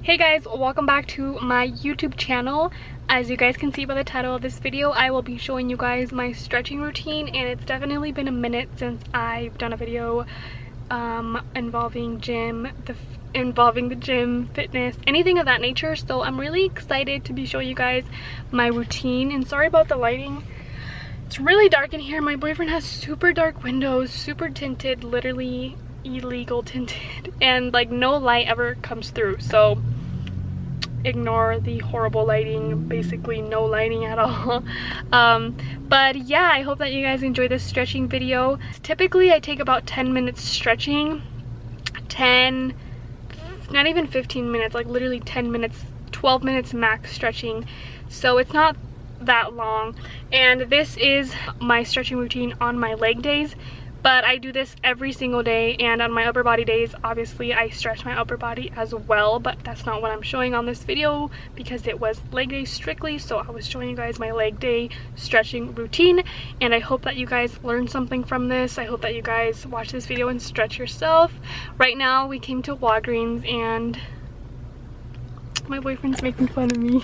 Hey guys, welcome back to my YouTube channel. As you guys can see by the title of this video, I will be showing you guys my stretching routine, and it's definitely been a minute since I've done a video involving the gym, fitness, anything of that nature. So I'm really excited to be showing you guys my routine, and sorry about the lighting. It's really dark in here. My boyfriend has super dark windows, super tinted, literally illegal tinted, and like no light ever comes through, so ignore the horrible lighting, basically no lighting at all. But yeah, I hope that you guys enjoy this stretching video. Typically I take about 10 minutes stretching, not even 15 minutes, like literally 10 minutes, 12 minutes max stretching, so it's not that long. And this is my stretching routine on my leg days, but I do this every single day, and on my upper body days obviously I stretch my upper body as well, but that's not what I'm showing on this video because it was leg day strictly, so I was showing you guys my leg day stretching routine. And I hope that you guys learned something from this. I hope that you guys watch this video and stretch yourself. Right now we came to Walgreens and my boyfriend's making fun of me.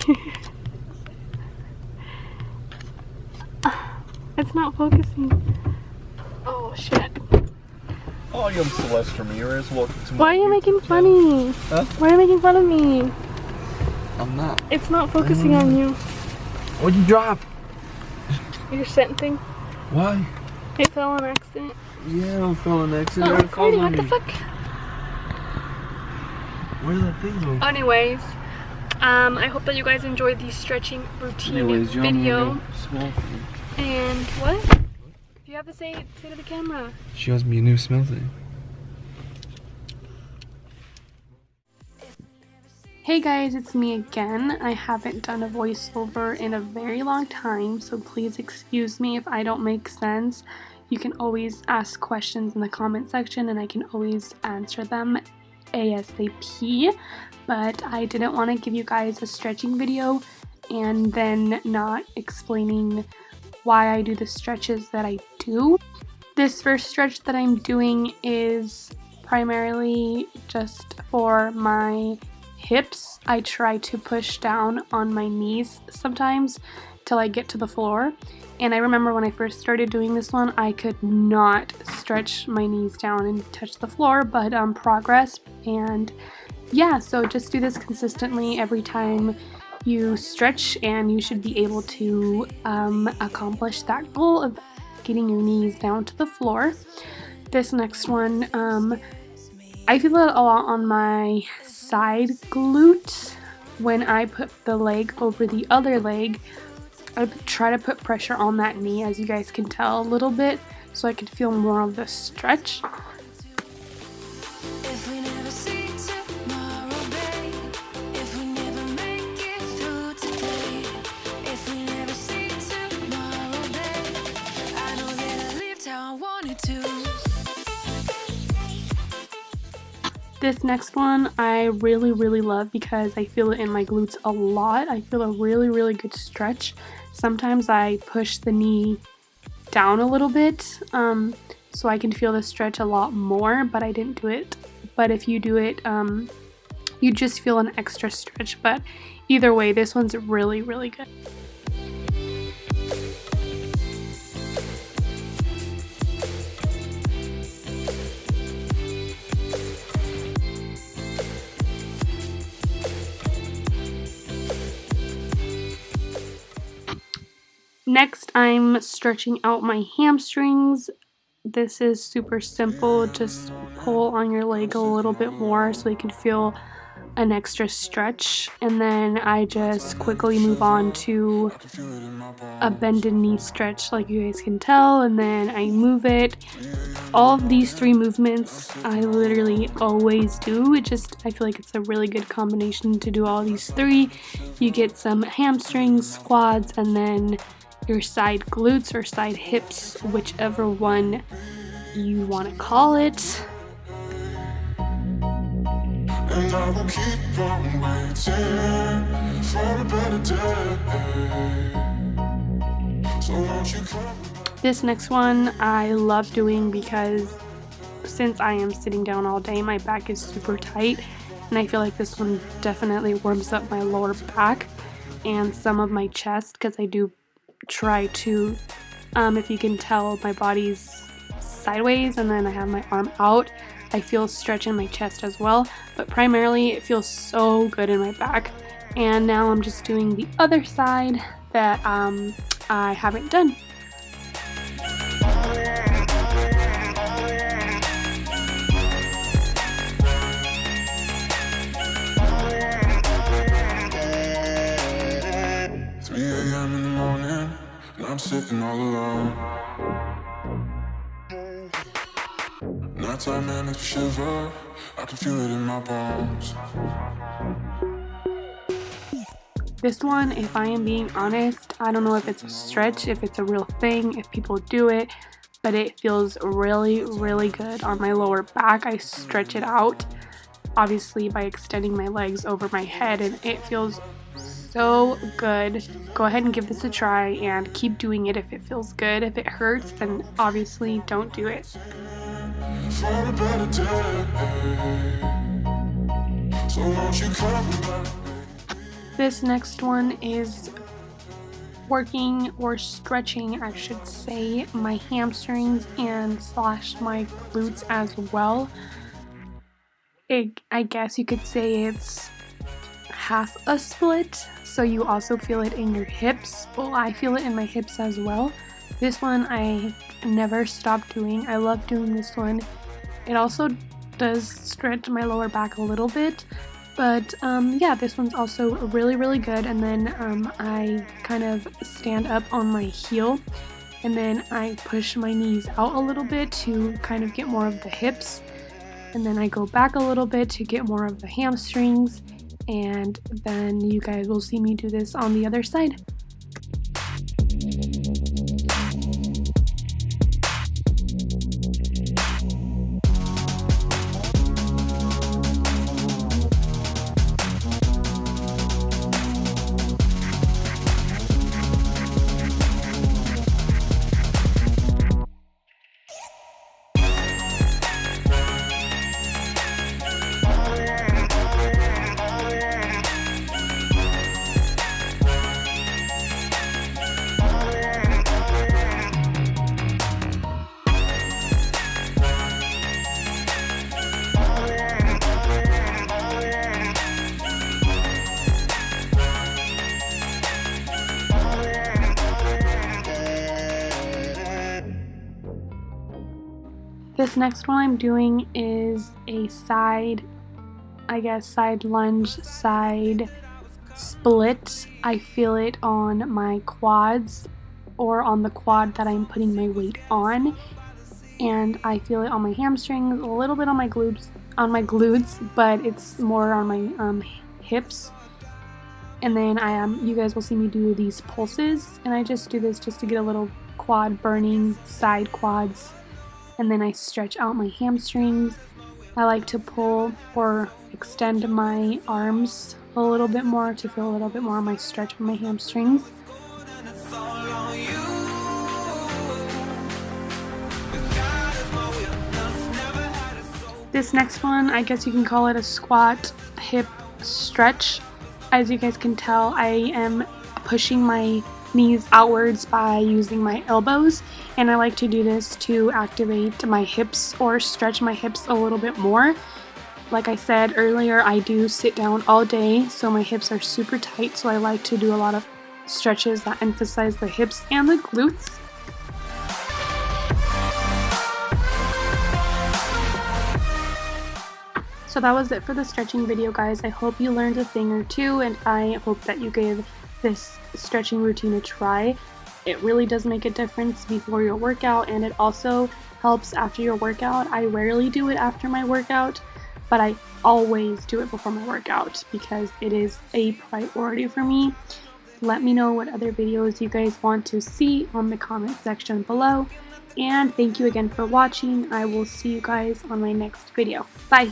It's not focusing. Oh shit. Oh, young Celeste Ramirez, welcome to my Why are you making fun of me? Huh? Why are you making fun of me? I'm not. It's not focusing on you. What'd you drop? Your scent thing. Why? It fell on accident. Yeah, I fell in an accident. Oh, Cardi, what the fuck? Where did that thing go? Anyways, I hope that you guys enjoyed the stretching routine video. And what? You have to say to the camera. She owes me a new smell thing. Hey guys, it's me again. I haven't done a voiceover in a very long time, so please excuse me if I don't make sense. You can always ask questions in the comment section and I can always answer them ASAP, but I didn't want to give you guys a stretching video and then not explaining why I do the stretches that I do. This first stretch that I'm doing is primarily just for my hips. I try to push down on my knees sometimes till I get to the floor. And I remember when I first started doing this one, I could not stretch my knees down and touch the floor, but progress. And yeah, so just do this consistently every time you stretch, and you should be able to accomplish that goal of getting your knees down to the floor. This next one, I feel it a lot on my side glute. When I put the leg over the other leg, I try to put pressure on that knee, as you guys can tell a little bit, so I can feel more of the stretch. This next one I really love because I feel it in my glutes a lot. I feel a really good stretch. Sometimes I push the knee down a little bit so I can feel the stretch a lot more, but I didn't do it. But if you do it, you just feel an extra stretch. But either way, this one's really good. Next, I'm stretching out my hamstrings. This is super simple. Just pull on your leg a little bit more so you can feel an extra stretch. And then I just quickly move on to a bended knee stretch, like you guys can tell. And then I move it. All of these three movements I literally always do. I feel like it's a really good combination to do all these three. You get some hamstrings, quads, and then your side glutes or side hips, whichever one you want to call it. And I will keep on waiting for a better day. So won't you come? This next one I love doing because since I am sitting down all day, my back is super tight, and I feel like this one definitely warms up my lower back and some of my chest, because I do try to, if you can tell, my body's sideways and then I have my arm out. I feel stretch in my chest as well, but primarily it feels so good in my back. And now I'm just doing the other side that I haven't done. I'm sitting all alone. Nighttime and it's shiver. I can feel it in my bones. This one, if I am being honest, I don't know if it's a stretch, if it's a real thing, if people do it, but it feels really, really good on my lower back. I stretch it out, obviously by extending my legs over my head, and it feels so good. Go ahead and give this a try and keep doing it if it feels good. If it hurts, then obviously don't do it. This next one is working or stretching, I should say, my hamstrings and slash my glutes as well. I guess you could say it's half a split, so you also feel it in your hips. Well, I feel it in my hips as well. This one I never stop doing. I love doing this one. It also does stretch my lower back a little bit, but yeah, this one's also really, really good. And then I kind of stand up on my heel, and then I push my knees out a little bit to kind of get more of the hips, and then I go back a little bit to get more of the hamstrings. And then you guys will see me do this on the other side. This next one I'm doing is a side lunge, side split. I feel it on my quads or on the quad that I'm putting my weight on, and I feel it on my hamstrings, a little bit on my glutes, but it's more on my hips. And then you guys will see me do these pulses, and I just do this just to get a little quad burning, side quads. And then I stretch out my hamstrings. I like to pull or extend my arms a little bit more to feel a little bit more of my stretch on my hamstrings. This next one, I guess you can call it a squat hip stretch. As you guys can tell, I am pushing my knees outwards by using my elbows, and I like to do this to activate my hips or stretch my hips a little bit more. Like I said earlier, I do sit down all day, so my hips are super tight, so I like to do a lot of stretches that emphasize the hips and the glutes. So that was it for the stretching video, guys. I hope you learned a thing or two, and I hope that you gave this stretching routine a try. It really does make a difference before your workout, and it also helps after your workout. I rarely do it after my workout, but I always do it before my workout because it is a priority for me. Let me know what other videos you guys want to see on the comment section below, and thank you again for watching. I will see you guys on my next video. Bye!